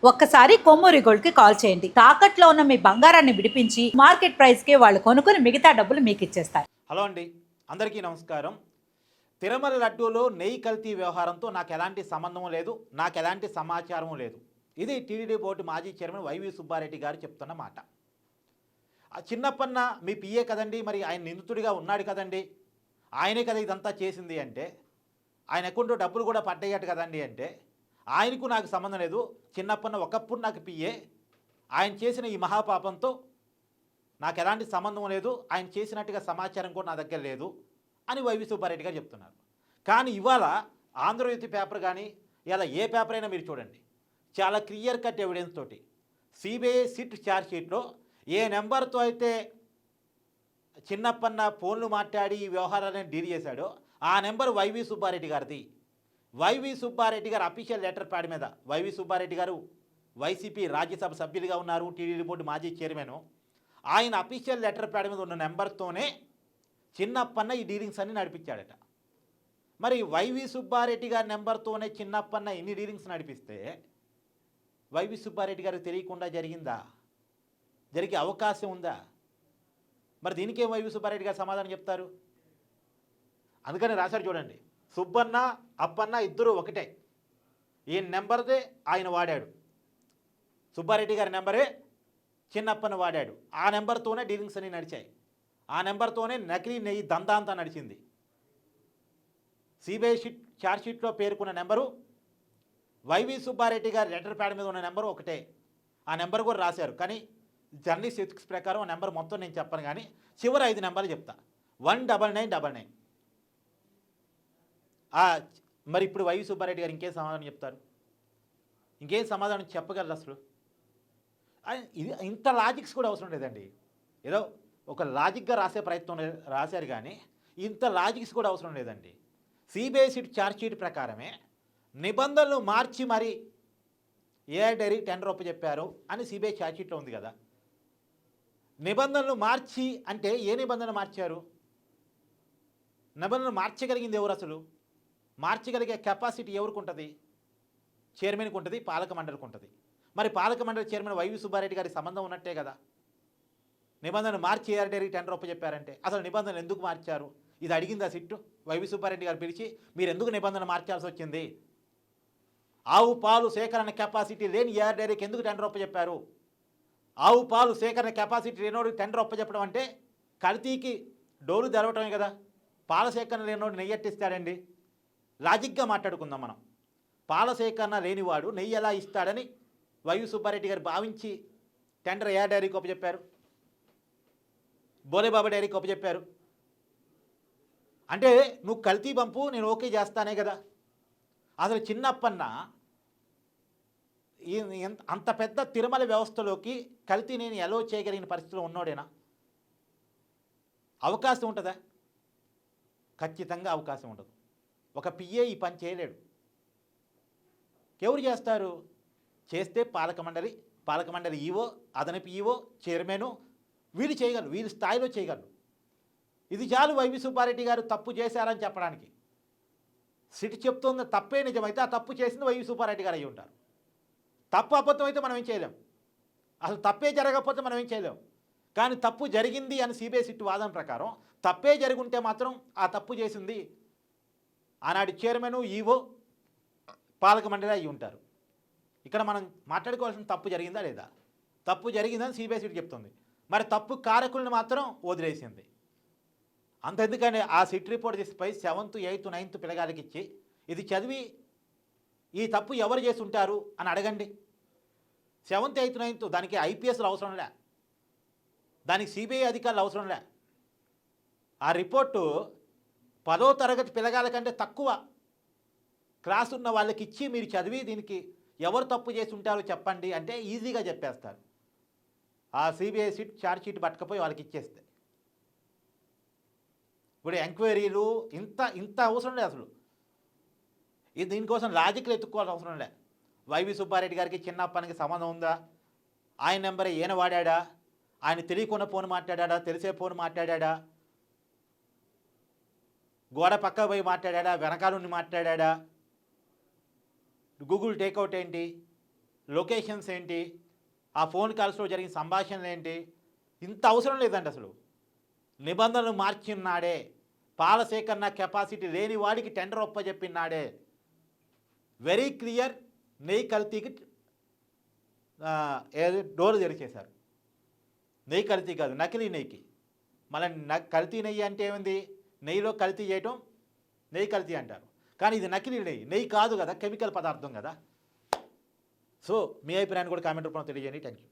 ఒక్కసారి కొమ్మూరి గోల్డ్ కి కాల్ చేయండి. తాకట్లో ఉన్న మీ బంగారాన్ని విడిపించి మార్కెట్ ప్రైస్ కి వాళ్ళు కొనుక్కుని మిగతా డబ్బులు మీకు ఇచ్చేస్తారు. హలో అండి, అందరికీ నమస్కారం. తిరుమల లడ్డూలో నెయ్యి కల్తీ వ్యవహారంతో నాకు ఎలాంటి సంబంధం లేదు, నాకు ఎలాంటి సమాచారం లేదు. ఇది టీటీడీ బోర్డు మాజీ చైర్మన్ వైవి సుబ్బారెడ్డి గారు చెప్తున్న మాట. ఆ చిన్నప్పన్న మీ పిఏ కదండి, మరి ఆయన నిందితుడిగా ఉన్నాడు కదండి, ఆయనే కదా ఇదంతా చేసింది అంటే, ఆయన అకౌంట్లో డబ్బులు కూడా పడ్డాయట కదండి అంటే, ఆయనకు నాకు సంబంధం లేదు. చిన్నప్పన్న ఒకప్పుడు నాకు పిఏ, ఆయన చేసిన ఈ మహాపాపంతో నాకు ఎలాంటి సంబంధం లేదు, ఆయన చేసినట్టుగా సమాచారం కూడా నా దగ్గర లేదు అని వైవి సుబ్బారెడ్డి గారు చెప్తున్నారు. కానీ ఇవాళ ఆంధ్రజ్యోతి పేపర్ కానీ ఇలా ఏ పేపర్ అయినా మీరు చూడండి, చాలా క్లియర్ కట్ ఎవిడెన్స్ తోటి సిబిఐ సిట్ ఛార్జ్ షీట్లో ఏ నెంబర్తో అయితే చిన్నప్పన్న ఫోన్లు మాట్లాడి ఈ వ్యవహారాలను డీల్ చేశాడో ఆ నెంబర్ వైవి సుబ్బారెడ్డి గారిది. వైవి సుబ్బారెడ్డి గారు అఫీషియల్ లెటర్ ప్యాడ్ మీద, వైవి సుబ్బారెడ్డి గారు వైసీపీ రాజ్యసభ సభ్యులుగా ఉన్నారు, టీటీడీ బోర్డు మాజీ చైర్మన్. ఆయన అఫీషియల్ లెటర్ ప్యాడ్ మీద ఉన్న నెంబర్తోనే చిన్నప్పన్న ఈ డీలింగ్స్ అన్ని నడిపించాడట. మరి వైవి సుబ్బారెడ్డి గారి నెంబర్తోనే చిన్నప్పన్న ఇన్ని డీలింగ్స్ నడిపిస్తే వైవి సుబ్బారెడ్డి గారికి తెలియకుండా జరిగిందా? జరిగే అవకాశం ఉందా? మరి దీనికేం వైవి సుబ్బారెడ్డి గారు సమాధానం చెప్తారు? అందుకని రాశారు చూడండి, సుబ్బన్న అప్పన్న ఇద్దరు ఒకటే, ఈ నెంబర్దే ఆయన వాడాడు, సుబ్బారెడ్డి గారి నెంబరే చిన్నప్పన్న వాడాడు, ఆ నెంబర్తోనే డీలింగ్స్ అన్ని నడిచాయి, ఆ నెంబర్తోనే నకిలీ నెయ్యి దందాంతా నడిచింది. సిబిఐ ఛార్జ్ షీట్లో పేర్కొన్న నెంబరు వైవి సుబ్బారెడ్డి గారి లెటర్ ప్యాడ్ మీద ఉన్న నెంబరు ఒకటే, ఆ నెంబర్ కూడా రాశారు. కానీ జర్నలిస్ట్ ఎథిక్స్ ప్రకారం ఆ నెంబర్ మొత్తం నేను చెప్పను, కానీ చివరి 5 నెంబర్లు చెప్తా. 19999. మరి ఇప్పుడు వైవి సుబ్బారెడ్డి గారు ఇంకేం సమాధానం చెప్తారు? ఇంకేం సమాధానం చెప్పగలరు అసలు? ఇది ఇంత లాజిక్స్ కూడా అవసరం లేదండి. ఏదో ఒక లాజిక్గా రాసే ప్రయత్నం రాశారు, కానీ ఇంత లాజిక్స్ కూడా అవసరం లేదండి. సిబిఐ సిట్ ఛార్జ్ షీట్ ప్రకారమే నిబంధనలు మార్చి మరి ఏఆర్ డైరీ టెండర్ చెప్పారు అని సిబిఐ ఛార్జ్ షీట్లో ఉంది కదా. నిబంధనలు మార్చి అంటే ఏ నిబంధనలు మార్చారు? నిబంధనలు మార్చగలిగింది ఎవరు అసలు? మార్చగలిగే కెపాసిటీ ఎవరికి ఉంటుంది? చైర్మన్కి ఉంటుంది, పాలక మండలికి ఉంటుంది. మరి పాలక మండలి చైర్మన్ వైవి సుబ్బారెడ్డి గారికి సంబంధం ఉన్నట్టే కదా. నిబంధనలు మార్చి ఏఆర్ డైరీ టెండర్ చెప్పారంటే అసలు నిబంధనలు ఎందుకు మార్చారు? ఇది అడిగింది ఆ సిట్టు. వైవి సుబ్బారెడ్డి గారు పిలిచి మీరు ఎందుకు నిబంధన మార్చాల్సి వచ్చింది? ఆవు పాలు సేకరణ కెపాసిటీ లేని ఏఆర్ డైరీకి ఎందుకు టెండర్ చెప్పారు? ఆవు పాలు సేకరణ కెపాసిటీ లేనోడు టెండర్ చెప్పడం అంటే కల్తీకి డోలు తెరవటమే కదా. పాల సేకరణ లేనోడు నెయ్యి ఎట్టిస్తాడండి? లాజిక్గా మాట్లాడుకుందాం మనం. పాల సేకరణ లేనివాడు నెయ్యి ఎలా ఇస్తాడని వైవి సుబ్బారెడ్డి గారు భావించి టెండర్ ఏఆర్ డైరీకి చెప్పారు, బోలేబాబా డైరీకి చెప్పారు. అంటే నువ్వు కల్తీ పంపు, నేను ఓకే చేస్తానే కదా. అసలు చిన్నప్పన్న అంత పెద్ద తిరుమల వ్యవస్థలోకి కల్తీ నేను ఎలో చేయగలిగిన పరిస్థితిలో ఉన్నోడేనా? అవకాశం ఉంటుందా? ఖచ్చితంగా అవకాశం ఉండదు. ఒక పిఏ ఈ పని చేయలేడు. ఎవరు చేస్తారు? చేస్తే పాలక మండలి ఈవో, అదనపు ఈవో, చైర్మను వీళ్ళు చేయగలరు, వీళ్ళ స్థాయిలో చేయగలరు. ఇది చాలు వైవి సుబ్బారెడ్డి గారు తప్పు చేశారని చెప్పడానికి. సిట్ చెప్తుంది తప్పే నిజమైతే ఆ తప్పు చేసింది వైవి సుబ్బారెడ్డి గారు అయ్యి ఉంటారు. తప్పు అబద్ధం అయితే మనం ఏం చేయలేం, అసలు తప్పే జరగకపోతే మనం ఏం చేయలేం. కానీ తప్పు జరిగింది అని సిబిఐ సిట్ వాదన ప్రకారం తప్పే జరుగుంటే మాత్రం ఆ తప్పు చేసింది ఆనాటి చైర్మను, ఈవో, పాలక మండలి అయ్యి ఉంటారు. ఇక్కడ మనం మాట్లాడుకోవాల్సిన తప్పు జరిగిందా లేదా? తప్పు జరిగిందని సిబిఐ సిట్ చెప్తుంది. మరి తప్పు కారకులను మాత్రం వదిలేసింది. అంతెందుకని ఆ SIT report తీసిపై 7th, 8th, 9th పిల్లగాలకి ఇచ్చి ఇది చదివి ఈ తప్పు ఎవరు చేసి ఉంటారు అని అడగండి. 7th, 8th, 9th దానికి ఐపీఎస్లు అవసరం లే, దానికి సిబిఐ అధికారులు అవసరం లే. ఆ రిపోర్టు 10వ తరగతి పిల్లగాల కంటే తక్కువ క్లాస్ ఉన్న వాళ్ళకి ఇచ్చి మీరు చదివి దీనికి ఎవరు తప్పు చేసి ఉంటారో చెప్పండి అంటే ఈజీగా చెప్పేస్తారు. ఆ సిబిఐ సిట్ ఛార్జ్ షీట్ పట్టుకపోయి వాళ్ళకి ఇచ్చేస్తే ఇప్పుడు ఎంక్వైరీలు ఇంత అవసరం లేదు అసలు. ఇది దీనికోసం లాజిక్లు ఎత్తుక్కోవాల్సిన అవసరం లే. వైవి సుబ్బారెడ్డి గారికి చిన్నప్పనికి సంబంధం ఉందా? ఆయన నెంబర్ ఈయన వాడా? ఆయన తెలియకుండా ఫోన్ మాట్లాడా? తెలిసే ఫోన్ మాట్లాడా? గోడ పక్క పోయి మాట్లాడా? వెనకాల నుండి మాట్లాడా? గూగుల్ టేక్అవుట్ ఏంటి? లొకేషన్స్ ఏంటి, ఆ ఫోన్ కాల్స్లో జరిగిన సంభాషణలు ఏంటి, ఇంత అవసరం లేదండి అసలు. నిబంధనలు మార్చిన్నాడే, పాల సేకరణ కెపాసిటీ లేని వాడికి టెండర్ ఒప్పజెప్పినాడే. Very clear. నెయ్యి కల్తీకి డోర్ తెరిచేశారు. నెయ్యి కల్తీ కాదు, నకిలీ నెయ్యికి. మళ్ళీ కల్తీ నెయ్యి అంటే ఏముంది, నెయ్యిలో కల్తీ చేయటం నెయ్యి కల్తీ అంటారు. కానీ ఇది నకిలీ నెయ్యి, నెయ్యి కాదు కదా, కెమికల్ పదార్థం కదా. సో మీ అభిప్రాయాన్ని కూడా కామెంట్ రూపంలో తెలియజేయండి. Thank you.